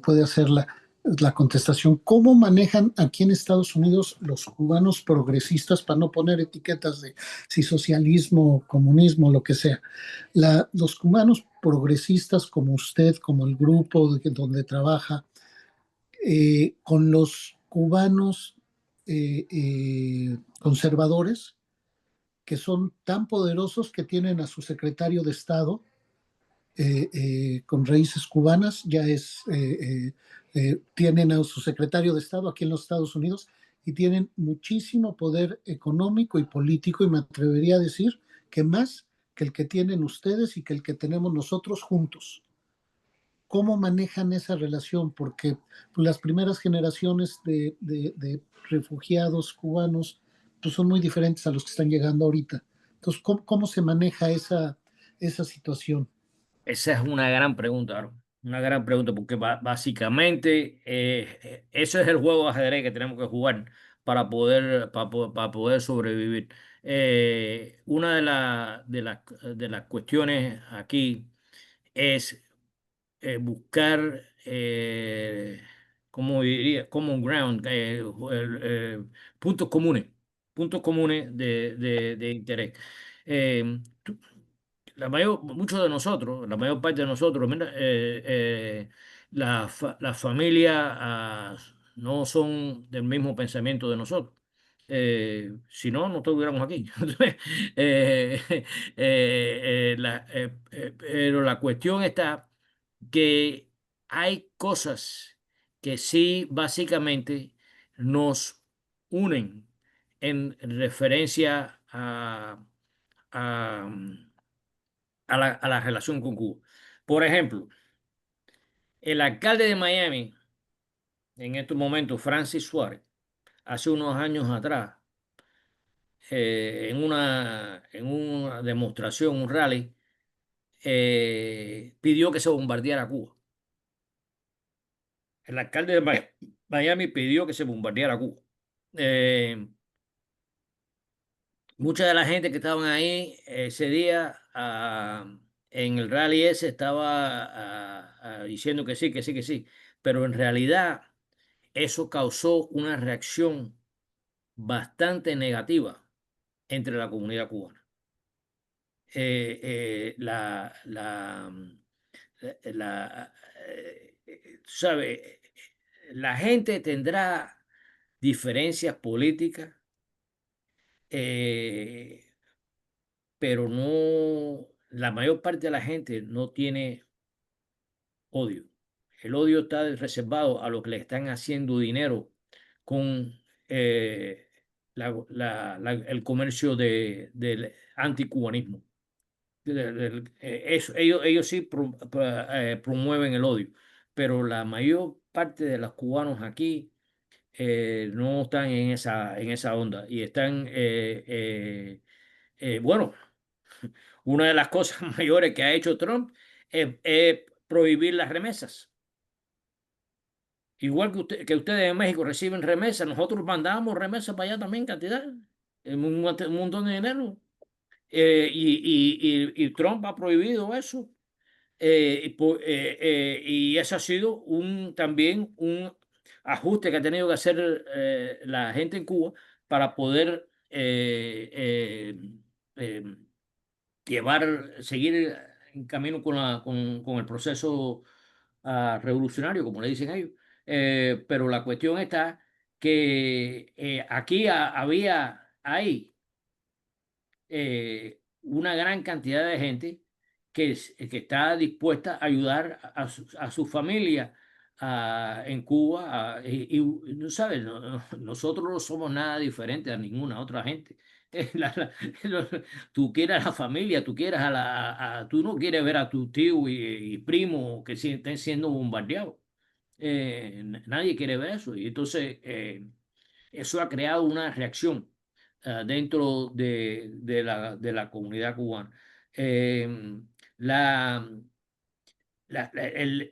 puede hacer la contestación. ¿Cómo manejan aquí en Estados Unidos los cubanos progresistas, para no poner etiquetas de si socialismo, comunismo, lo que sea? Los cubanos progresistas como usted, como el grupo donde trabaja, con los cubanos conservadores, que son tan poderosos que tienen a su secretario de Estado con raíces cubanas, tienen a su secretario de Estado aquí en los Estados Unidos y tienen muchísimo poder económico y político, y me atrevería a decir que más que el que tienen ustedes y que el que tenemos nosotros juntos. ¿Cómo manejan esa relación? Porque pues, las primeras generaciones de refugiados cubanos pues, son muy diferentes a los que están llegando ahorita. Entonces, ¿cómo se maneja esa situación? Esa es una gran pregunta, Aaron. Una gran pregunta, porque básicamente eso es el juego de ajedrez que tenemos que jugar para poder sobrevivir. Una de las cuestiones aquí es buscar, ¿cómo diría? Common ground, puntos comunes de interés. Eh, tú- muchos de nosotros, la mayor parte de nosotros, mira, las familias no son del mismo pensamiento de nosotros. Si no, no estuviéramos aquí. Eh, pero la cuestión está que hay cosas que sí básicamente nos unen en referencia a la relación con Cuba. Por ejemplo, el alcalde de Miami, en estos momentos, Francis Suárez, hace unos años atrás, en una demostración, un rally, pidió que se bombardeara Cuba. El alcalde de Miami pidió que se bombardeara Cuba. Eh, Mucha de la gente que estaban ahí ese día en el rally ese estaba diciendo que sí, que sí, que sí. Pero en realidad eso causó una reacción bastante negativa entre la comunidad cubana. La, ¿sabe? La gente tendrá diferencias políticas, eh, pero no, la mayor parte de la gente no tiene odio. El odio está reservado a lo que le están haciendo dinero con el comercio del anticubanismo. Ellos sí promueven el odio, pero la mayor parte de los cubanos aquí no están en esa onda y están, bueno, una de las cosas mayores que ha hecho Trump es prohibir las remesas. Igual que ustedes en México reciben remesas, nosotros mandamos remesas para allá también, cantidad, un montón de dinero. Y Trump ha prohibido eso. Y eso ha sido también un ajuste que ha tenido que hacer la gente en Cuba para poder seguir en camino con el proceso revolucionario, como le dicen ellos. Pero la cuestión está que aquí hay una gran cantidad de gente que está dispuesta a ayudar a su familia en Cuba. No sabes, nosotros no somos nada diferentes a ninguna otra gente. La- la- lo- Tú quieres a la familia, tú quieres tú no quieres ver a tu tío y primo que estén siendo bombardeados. Nadie quiere ver eso. Y entonces eso ha creado una reacción dentro de la comunidad cubana. Eh, la, el,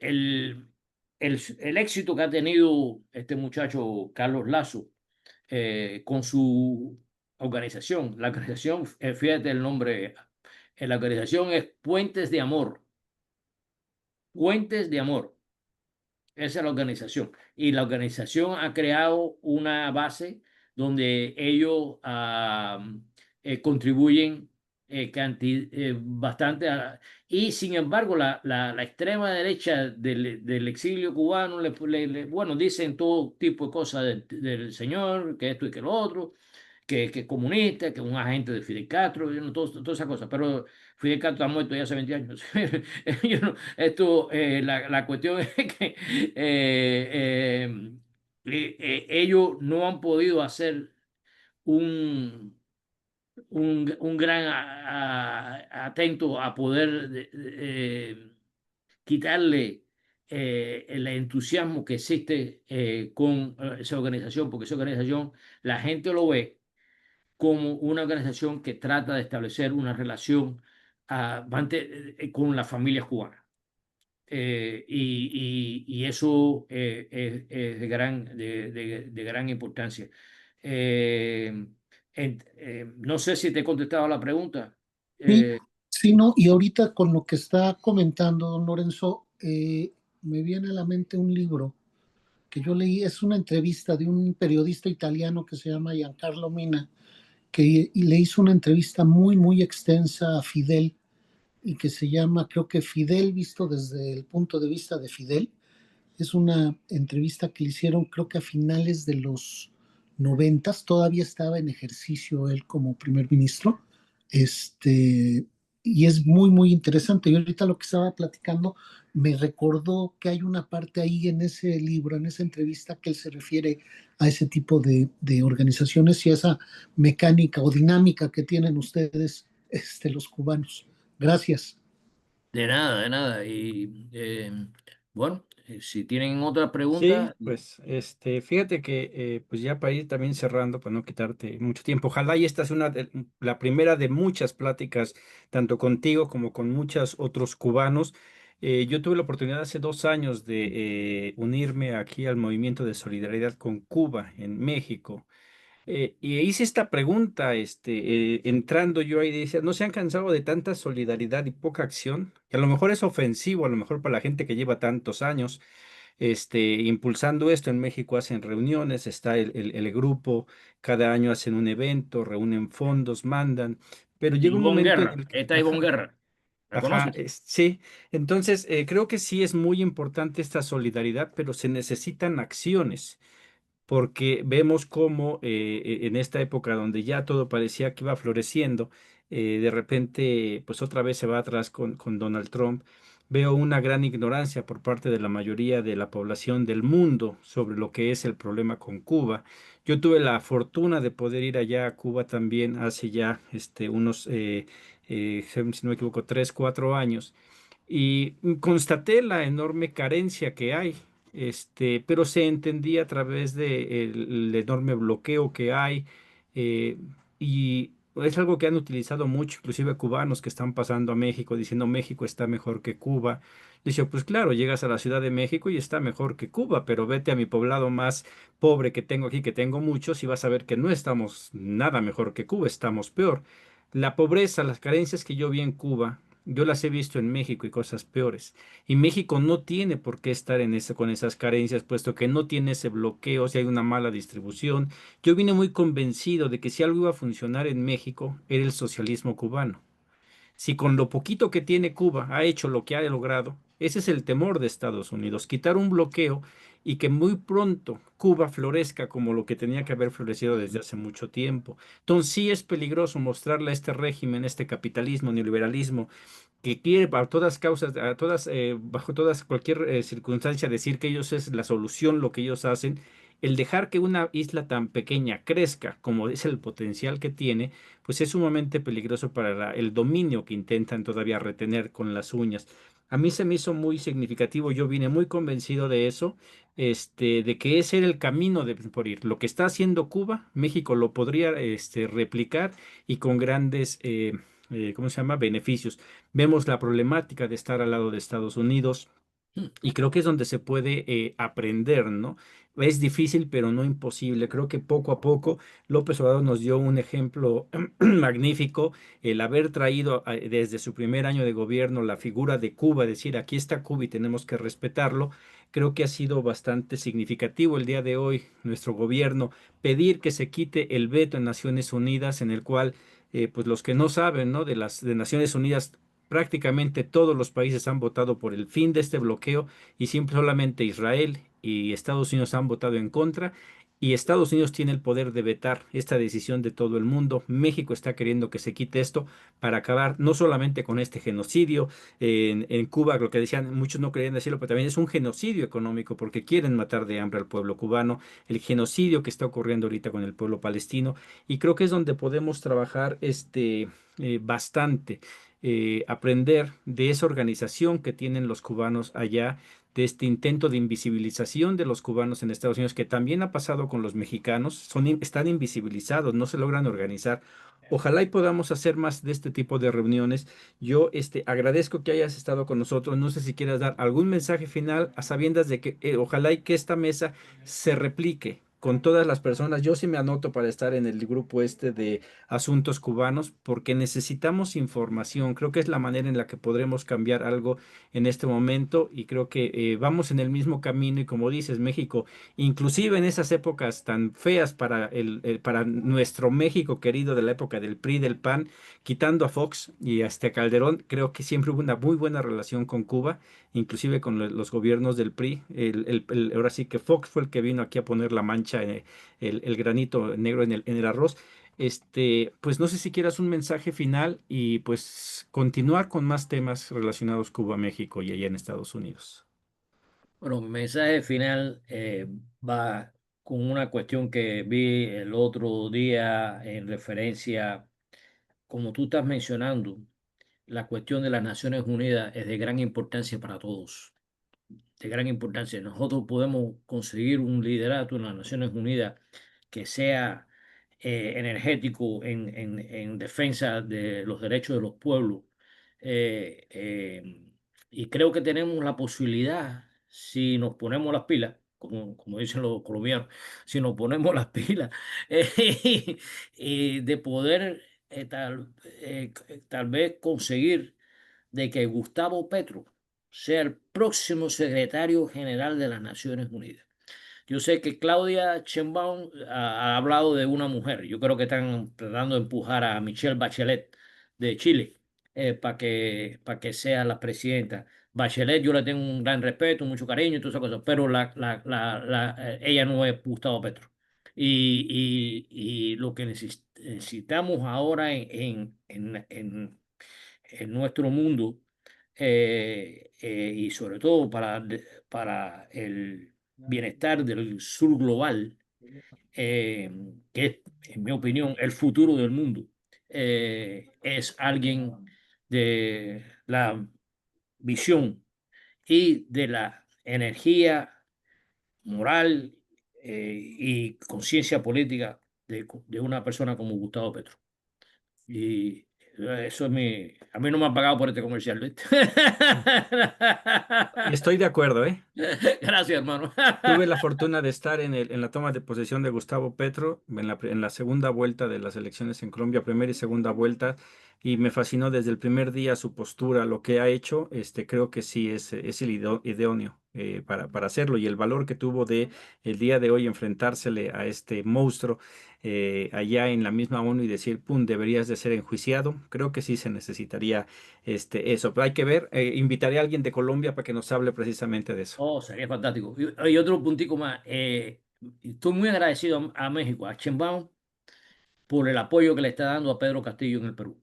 el éxito que ha tenido este muchacho Carlos Lazo con su organización, la organización, fíjate el nombre, la organización es Puentes de Amor. Puentes de Amor. Esa es la organización. Y la organización ha creado una base donde ellos contribuyen bastante. Y sin embargo, la extrema derecha del exilio cubano, bueno, dicen todo tipo de cosas del señor, que esto y que lo otro, que es comunista, que es un agente de Fidel Castro, todas esas cosas. Pero Fidel Castro ha muerto ya hace 20 años. La cuestión es que ellos no han podido hacer un, un gran atento a poder quitarle el entusiasmo que existe con esa organización, porque esa organización, la gente lo ve como una organización que trata de establecer una relación con las familias cubanas. Y eso es de gran importancia. Eh, no sé si te he contestado la pregunta. Sí, Eh, sí, no, y ahorita con lo que está comentando don Lorenzo, me viene a la mente un libro que yo leí, es una entrevista de un periodista italiano que se llama Giancarlo Mina, que y le hizo una entrevista muy, muy extensa a Fidel y que se llama, creo que Fidel visto desde el punto de vista de Fidel. Es una entrevista que le hicieron, creo que a finales de los noventas, todavía estaba en ejercicio él como primer ministro. Y es muy, muy interesante. Y ahorita lo que estaba platicando me recordó que hay una parte ahí en ese libro, en esa entrevista, que él se refiere a ese tipo de organizaciones y a esa mecánica o dinámica que tienen ustedes los cubanos. Gracias. De nada, de nada. Y bueno, si tienen otra Sí, pregunta, pues fíjate que pues ya para ir también cerrando, para no quitarte mucho tiempo, ojalá y esta es la primera de muchas pláticas, tanto contigo como con muchos otros cubanos. Yo tuve la oportunidad hace 2 años de unirme aquí al movimiento de solidaridad con Cuba en México. Y hice esta pregunta, entrando yo ahí, dice, ¿no se han cansado de tanta solidaridad y poca acción? Que a lo mejor es ofensivo, a lo mejor para la gente que lleva tantos años impulsando esto. En México hacen reuniones, está el grupo, cada año hacen un evento, reúnen fondos, mandan, pero llega un Ivonne momento en Guerra, el que, esta es Ivonne ajá, Guerra, ¿la ajá, conoces? sí, entonces creo que sí es muy importante esta solidaridad, pero se necesitan acciones porque vemos cómo en esta época donde ya todo parecía que iba floreciendo, de repente, pues otra vez se va atrás con Donald Trump. Veo una gran ignorancia por parte de la mayoría de la población del mundo sobre lo que es el problema con Cuba. Yo tuve la fortuna de poder ir allá a Cuba también hace ya unos, si no me equivoco, 3, 4 años y constaté la enorme carencia que hay, pero se entendía a través del enorme bloqueo que hay, eh, y es algo que han utilizado mucho, inclusive cubanos que están pasando a México diciendo México está mejor que Cuba. Dice, pues claro, llegas a la Ciudad de México y está mejor que Cuba, pero vete a mi poblado más pobre que tengo aquí, que tengo muchos, y vas a ver que no estamos nada mejor que Cuba, estamos peor. La pobreza, las carencias que yo vi en Cuba, yo las he visto en México y cosas peores. Y México no tiene por qué estar con esas carencias, puesto que no tiene ese bloqueo, si hay una mala distribución. Yo vine muy convencido de que si algo iba a funcionar en México, era el socialismo cubano. Si con lo poquito que tiene Cuba ha hecho lo que ha logrado, ese es el temor de Estados Unidos, quitar un bloqueo y que muy pronto Cuba florezca como lo que tenía que haber florecido desde hace mucho tiempo. Entonces sí es peligroso mostrarle a este régimen, este capitalismo, neoliberalismo, que quiere a todas causas, a todas, bajo todas, cualquier circunstancia, decir que ellos es la solución, lo que ellos hacen. El dejar que una isla tan pequeña crezca como es el potencial que tiene, pues es sumamente peligroso para el dominio que intentan todavía retener con las uñas. A mí se me hizo muy significativo, yo vine muy convencido de eso, de que ese era el camino por ir. Lo que está haciendo Cuba, México lo podría replicar y con grandes, ¿cómo se llama?, beneficios. Vemos la problemática de estar al lado de Estados Unidos y creo que es donde se puede aprender, ¿no? Es difícil, pero no imposible. Creo que poco a poco López Obrador nos dio un ejemplo magnífico, el haber traído desde su primer año de gobierno la figura de Cuba, decir, aquí está Cuba y tenemos que respetarlo. Creo que ha sido bastante significativo el día de hoy nuestro gobierno pedir que se quite el veto en Naciones Unidas, en el cual, pues los que no saben, ¿no? De Naciones Unidas, prácticamente todos los países han votado por el fin de este bloqueo y siempre solamente Israel y Estados Unidos han votado en contra. Y Estados Unidos tiene el poder de vetar esta decisión de todo el mundo. México está queriendo que se quite esto para acabar no solamente con este genocidio en Cuba, lo que decían, muchos no querían decirlo, pero también es un genocidio económico porque quieren matar de hambre al pueblo cubano, el genocidio que está ocurriendo ahorita con el pueblo palestino. Y creo que es donde podemos trabajar bastante, aprender de esa organización que tienen los cubanos allá, de este intento de invisibilización de los cubanos en Estados Unidos, que también ha pasado con los mexicanos, están invisibilizados, no se logran organizar. Ojalá y podamos hacer más de este tipo de reuniones. Yo agradezco que hayas estado con nosotros. No sé si quieras dar algún mensaje final a sabiendas de que ojalá y que esta mesa se replique con todas las personas. Yo sí me anoto para estar en el grupo de asuntos cubanos porque necesitamos información. Creo que es la manera en la que podremos cambiar algo en este momento y creo que vamos en el mismo camino y como dices, México, inclusive en esas épocas tan feas para para nuestro México querido de la época del PRI, del PAN, quitando a Fox y hasta Calderón, creo que siempre hubo una muy buena relación con Cuba, inclusive con los gobiernos del PRI. Ahora sí que Fox fue el que vino aquí a poner la mancha, el granito negro en el arroz. Pues no sé si quieras un mensaje final y pues continuar con más temas relacionados Cuba-México y allá en Estados Unidos. Bueno, mi mensaje final va con una cuestión que vi el otro día en referencia como tú estás mencionando, la cuestión de las Naciones Unidas es de gran importancia para todos, de gran importancia. Nosotros podemos conseguir un liderato en las Naciones Unidas que sea energético en defensa de los derechos de los pueblos. Eh, eh, y creo que tenemos la posibilidad, si nos ponemos las pilas, como dicen los colombianos, si nos ponemos las pilas, de poder tal vez conseguir de que Gustavo Petro sea el próximo secretario general de las Naciones Unidas. Yo sé que Claudia Sheinbaum ha hablado de una mujer. Yo creo que están tratando de empujar a Michelle Bachelet de Chile para que sea la presidenta. Bachelet, yo le tengo un gran respeto, mucho cariño y todas esas cosas, pero ella no es Gustavo Petro. Y lo que necesitamos ahora en nuestro mundo y sobre todo para el bienestar del sur global, que es, en mi opinión, el futuro del mundo, es alguien de la visión y de la energía moral y conciencia política de una persona como Gustavo Petro. Y eso es mi... A mí no me han pagado por este comercial, ¿viste? Y estoy de acuerdo, ¿eh? Gracias, hermano. Tuve la fortuna de estar en la toma de posesión de Gustavo Petro en la segunda vuelta de las elecciones en Colombia, primera y segunda vuelta, y me fascinó desde el primer día su postura, lo que ha hecho. Creo que sí es el idóneo para hacerlo, y el valor que tuvo de el día de hoy enfrentársele a este monstruo allá en la misma ONU y decir, pum, deberías de ser enjuiciado. Creo que sí se necesitaría eso, pero hay que ver. Invitaré a alguien de Colombia para que nos hable precisamente de eso. Oh, sería fantástico. Y otro puntico más. Estoy muy agradecido a México, a Sheinbaum, por el apoyo que le está dando a Pedro Castillo en el Perú.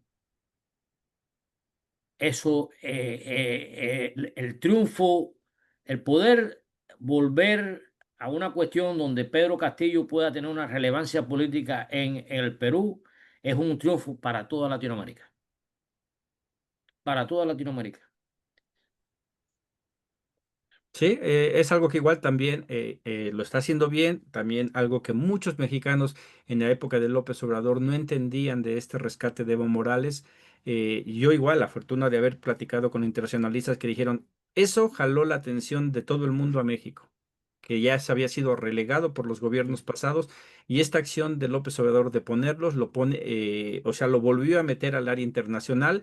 Eso, el triunfo, el poder volver a una cuestión donde Pedro Castillo pueda tener una relevancia política en el Perú, es un triunfo para toda Latinoamérica. Para toda Latinoamérica. Sí, es algo que igual también lo está haciendo bien, también algo que muchos mexicanos en la época de López Obrador no entendían de este rescate de Evo Morales. Yo igual, la fortuna de haber platicado con internacionalistas que dijeron, eso jaló la atención de todo el mundo a México, que ya se había sido relegado por los gobiernos pasados, y esta acción de López Obrador de ponerlos, lo pone, o sea, lo volvió a meter al área internacional.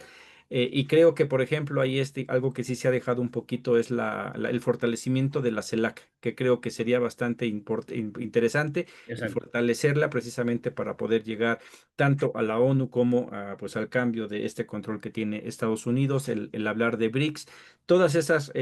Y creo que, por ejemplo, ahí algo que sí se ha dejado un poquito es el fortalecimiento de la CELAC, que creo que sería bastante interesante el Exacto. fortalecerla precisamente para poder llegar tanto a la ONU como pues al cambio de este control que tiene Estados Unidos, el hablar de BRICS. Todas esas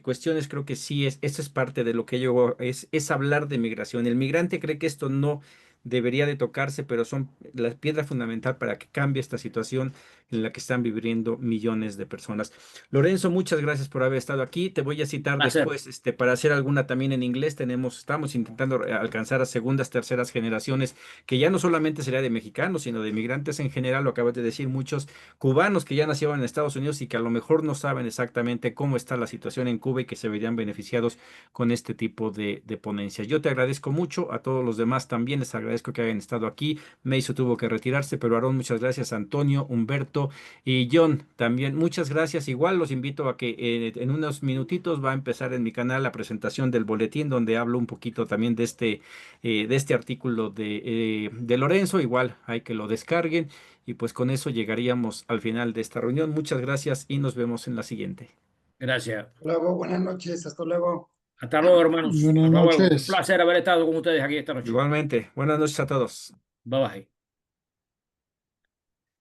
cuestiones creo que sí eso es parte de lo que yo es hablar de migración. El migrante cree que esto no debería de tocarse, pero son la piedra fundamental para que cambie esta situación en la que están viviendo millones de personas. Lorenzo, muchas gracias por haber estado aquí. Te voy a citar Placer. después, para hacer alguna también en inglés. Estamos intentando alcanzar a segundas, terceras generaciones, que ya no solamente sería de mexicanos, sino de migrantes en general. Lo acabas de decir, muchos cubanos que ya nacieron en Estados Unidos y que a lo mejor no saben exactamente cómo está la situación en Cuba y que se verían beneficiados con este tipo de ponencias. Yo te agradezco mucho, a todos los demás también les agradezco que hayan estado aquí. Meiso tuvo que retirarse, pero Aarón, muchas gracias. Antonio, Humberto y John, también muchas gracias. Igual los invito a que en unos minutitos va a empezar en mi canal la presentación del boletín, donde hablo un poquito también de este artículo de Lorenzo. Igual hay que lo descarguen, y pues con eso llegaríamos al final de esta reunión. Muchas gracias y nos vemos en la siguiente. Gracias. Luego, buenas noches, hasta luego. Hasta luego, hermanos. Buenas Hasta luego. Un noches. placer haber estado con ustedes aquí esta noche. Igualmente, buenas noches a todos. Bye bye.